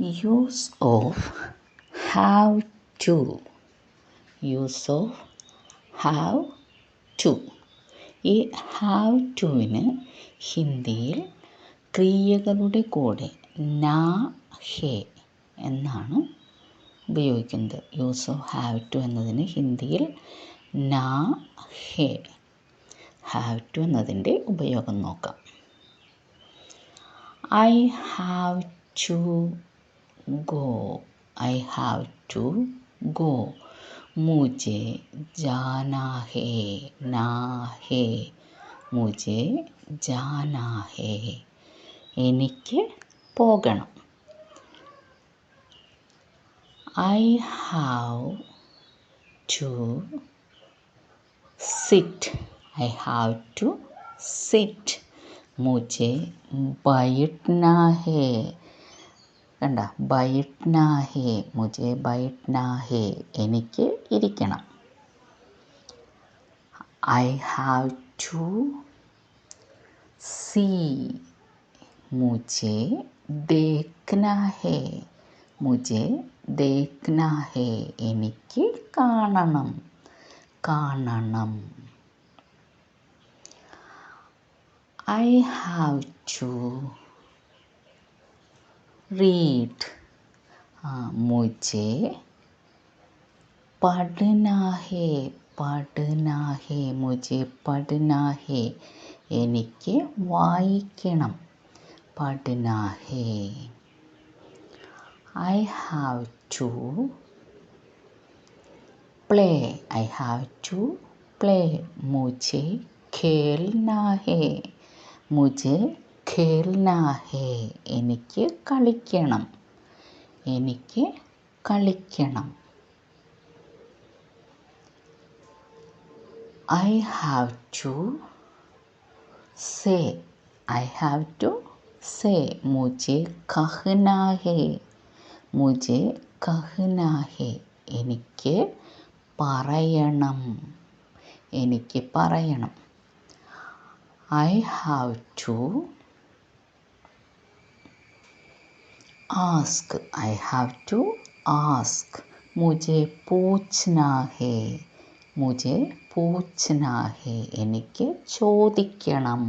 Use of have to. Use of have to. ഈ have ടുവിന് ഹിന്ദിയിൽ ക്രിയകളുടെ കൂടെ നാ ഹേ എന്നാണ് ഉപയോഗിക്കുന്നത്. യൂസ് ഓഫ് ഹാവ് ടു എന്നതിന് ഹിന്ദിയിൽ നാ ഹേ. ഹാവ് ടു എന്നതിൻ്റെ ഉപയോഗം നോക്കാം. I have to go. I have to go. മുझे जाना है. ना है. മുझे जाना है. എനിക്ക് പോകണം. I have to sit. I have to sit. मुझे बैठना है. കണ്ട, बैठना है. मुझे बैठना है. എനിക്ക് ഇരിക്കണം. I have to see. मुझे देखना है. मुझे देखना है. എനിക്ക് കാണണം. കാണണം. I have to read. मुझे पढ़ना है. पढ़ना है. मुझे पढ़ना है. എനിക്ക് വായിക്കണം. പഠന ഹേ. I have to play. I have to play. मुझे खेलना है. मुझे खेलना है. എനിക്ക് കളിക്കണം. എനിക്ക് കളിക്കണം. I have to say. I have to say. मुझे कहना है. मुझे कहना है. എനിക്ക് പറയണം. എനിക്ക് പറയണം. I have to ask. I have to ask. मुझे पूछना है. मुझे पूछना है. എനിക്ക് ചോദിക്കണം.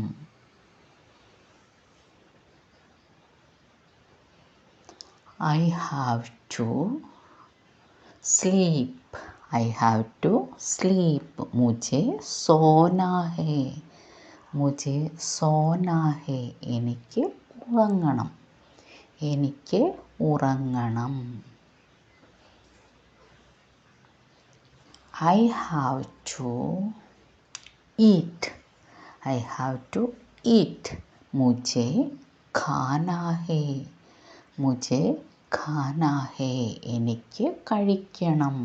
I have to sleep. I have to sleep. मुझे सोना है. मुझे सोना है. എനിക്ക് ഉറങ്ങണം. എനിക്ക് ഉറങ്ങണം. I have to eat. I have to eat. मुझे खाना है. मुझे खाना है. എനിക്ക് കഴിക്കണം.